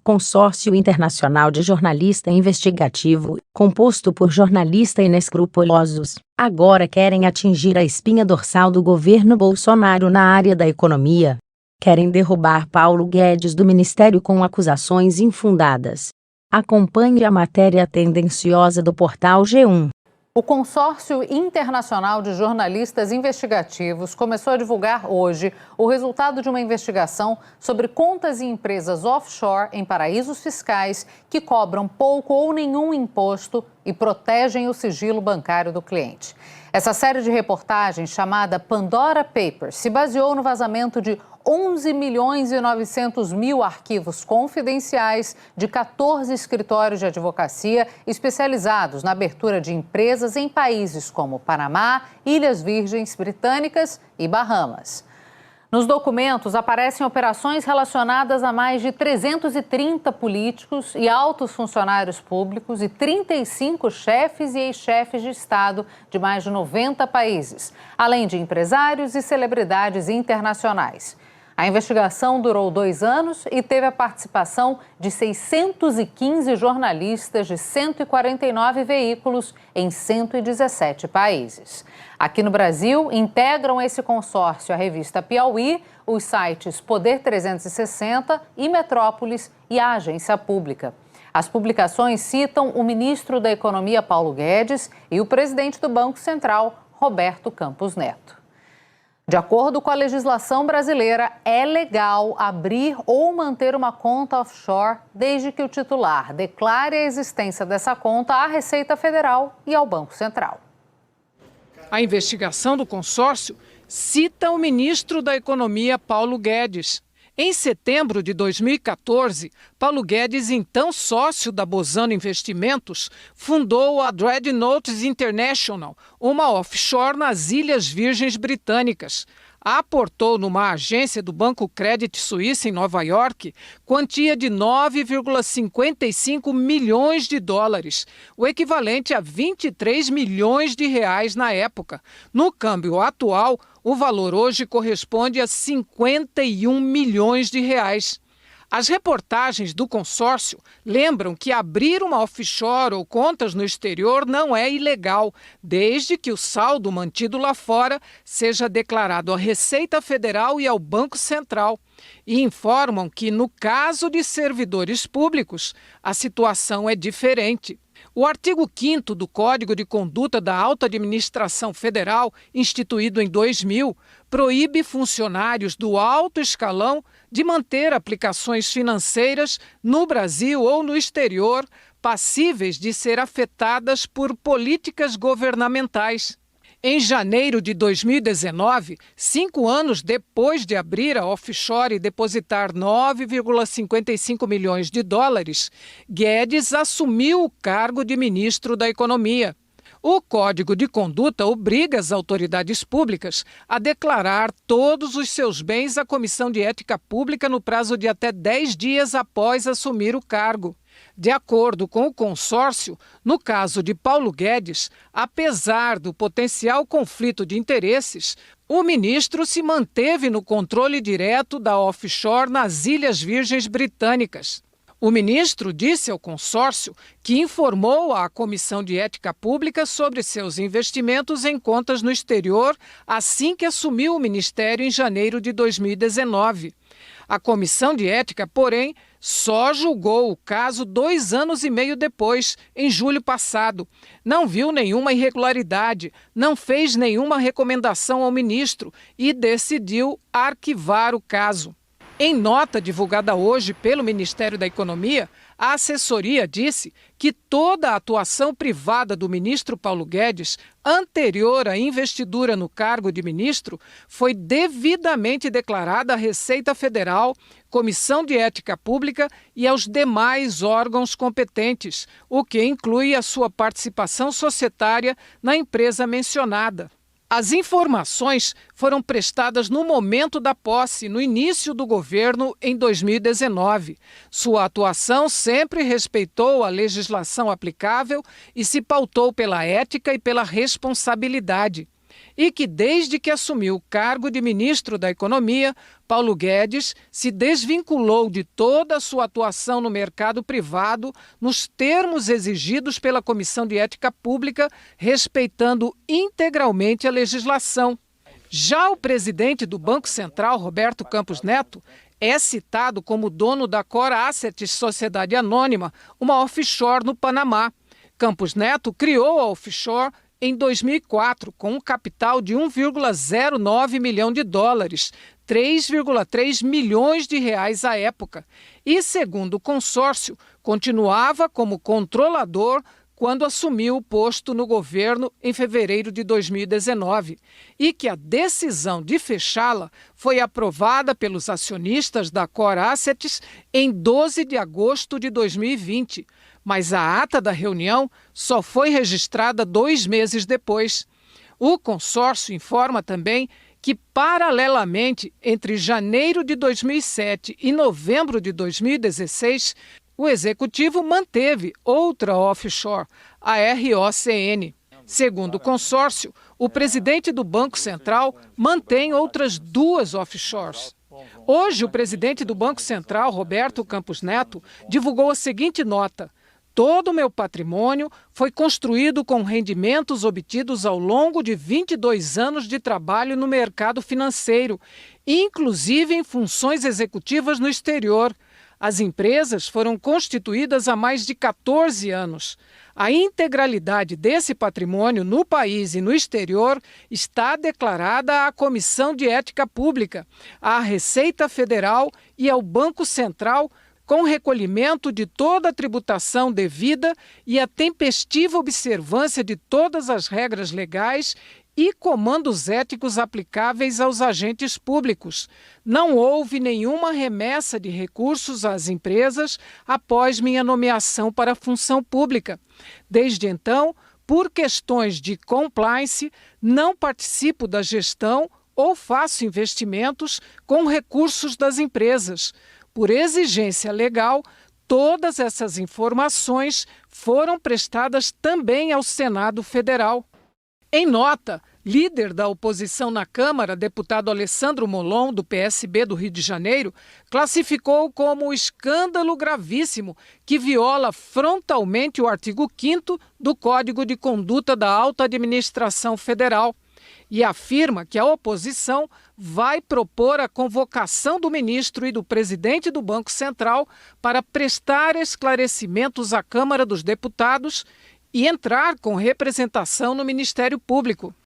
Consórcio Internacional de Jornalista Investigativo, composto por jornalistas inescrupulosos, agora querem atingir a espinha dorsal do governo Bolsonaro na área da economia. Querem derrubar Paulo Guedes do ministério com acusações infundadas. Acompanhe a matéria tendenciosa do portal G1. O Consórcio Internacional de Jornalistas Investigativos começou a divulgar hoje o resultado de uma investigação sobre contas e empresas offshore em paraísos fiscais que cobram pouco ou nenhum imposto e protegem o sigilo bancário do cliente. Essa série de reportagens, chamada Pandora Papers, se baseou no vazamento de 11 milhões e 900 mil arquivos confidenciais de 14 escritórios de advocacia especializados na abertura de empresas em países como Panamá, Ilhas Virgens Britânicas e Bahamas. Nos documentos aparecem operações relacionadas a mais de 330 políticos e altos funcionários públicos e 35 chefes e ex-chefes de Estado de mais de 90 países, além de empresários e celebridades internacionais. A investigação durou 2 anos e teve a participação de 615 jornalistas de 149 veículos em 117 países. Aqui no Brasil, integram esse consórcio a revista Piauí, os sites Poder 360 e Metrópolis e a Agência Pública. As publicações citam o ministro da Economia, Paulo Guedes, e o presidente do Banco Central, Roberto Campos Neto. De acordo com a legislação brasileira, é legal abrir ou manter uma conta offshore desde que o titular declare a existência dessa conta à Receita Federal e ao Banco Central. A investigação do consórcio cita o ministro da Economia, Paulo Guedes. Em setembro de 2014, Paulo Guedes, então sócio da Bozano Investimentos, fundou a Dreadnoughts International, uma offshore nas Ilhas Virgens Britânicas. Aportou numa agência do Banco Credit Suisse em Nova York quantia de 9,55 milhões de dólares, o equivalente a 23 milhões de reais na época. No câmbio atual, o valor hoje corresponde a 51 milhões de reais. As reportagens do consórcio lembram que abrir uma offshore ou contas no exterior não é ilegal, desde que o saldo mantido lá fora seja declarado à Receita Federal e ao Banco Central. E informam que, no caso de servidores públicos, a situação é diferente. O artigo 5º do Código de Conduta da Alta Administração Federal, instituído em 2000, proíbe funcionários do alto escalão de manter aplicações financeiras no Brasil ou no exterior passíveis de ser afetadas por políticas governamentais. Em janeiro de 2019, 5 anos depois de abrir a offshore e depositar 9,55 milhões de dólares, Guedes assumiu o cargo de ministro da Economia. O Código de Conduta obriga as autoridades públicas a declarar todos os seus bens à Comissão de Ética Pública no prazo de até 10 dias após assumir o cargo. De acordo com o consórcio, no caso de Paulo Guedes, apesar do potencial conflito de interesses, o ministro se manteve no controle direto da offshore nas Ilhas Virgens Britânicas. O ministro disse ao consórcio que informou à Comissão de Ética Pública sobre seus investimentos em contas no exterior assim que assumiu o ministério em janeiro de 2019. A Comissão de Ética, porém, só julgou o caso 2 anos e meio depois, em julho passado. Não viu nenhuma irregularidade, não fez nenhuma recomendação ao ministro e decidiu arquivar o caso. Em nota divulgada hoje pelo Ministério da Economia, a assessoria disse que toda a atuação privada do ministro Paulo Guedes, anterior à investidura no cargo de ministro, foi devidamente declarada à Receita Federal, Comissão de Ética Pública e aos demais órgãos competentes, o que inclui a sua participação societária na empresa mencionada. As informações foram prestadas no momento da posse, no início do governo, em 2019. Sua atuação sempre respeitou a legislação aplicável e se pautou pela ética e pela responsabilidade. e que, desde que assumiu o cargo de ministro da Economia, Paulo Guedes se desvinculou de toda a sua atuação no mercado privado nos termos exigidos pela Comissão de Ética Pública, respeitando integralmente a legislação. Já o presidente do Banco Central, Roberto Campos Neto, é citado como dono da Cora Assets Sociedade Anônima, uma offshore no Panamá. Campos Neto criou a offshore em 2004 com um capital de 1,09 milhão de dólares, 3,3 milhões de reais à época. E, segundo o consórcio, continuava como controlador quando assumiu o posto no governo em fevereiro de 2019, e que a decisão de fechá-la foi aprovada pelos acionistas da Cora Assets em 12 de agosto de 2020, mas a ata da reunião só foi registrada 2 meses depois. O consórcio informa também que, paralelamente, entre janeiro de 2007 e novembro de 2016, o executivo manteve outra offshore, a ROCN. Segundo o consórcio, o presidente do Banco Central mantém outras 2 offshores. Hoje, o presidente do Banco Central, Roberto Campos Neto, divulgou a seguinte nota: todo o meu patrimônio foi construído com rendimentos obtidos ao longo de 22 anos de trabalho no mercado financeiro, inclusive em funções executivas no exterior. As empresas foram constituídas há mais de 14 anos. A integralidade desse patrimônio no país e no exterior está declarada à Comissão de Ética Pública, à Receita Federal e ao Banco Central, com recolhimento de toda a tributação devida e a tempestiva observância de todas as regras legais e comandos éticos aplicáveis aos agentes públicos. Não houve nenhuma remessa de recursos às empresas após minha nomeação para a função pública. Desde então, por questões de compliance, não participo da gestão ou faço investimentos com recursos das empresas. Por exigência legal, todas essas informações foram prestadas também ao Senado Federal. Em nota, líder da oposição na Câmara, deputado Alessandro Molon, do PSB do Rio de Janeiro, classificou como escândalo gravíssimo que viola frontalmente o artigo 5º do Código de Conduta da Alta Administração Federal e afirma que a oposição vai propor a convocação do ministro e do presidente do Banco Central para prestar esclarecimentos à Câmara dos Deputados e entrar com representação no Ministério Público.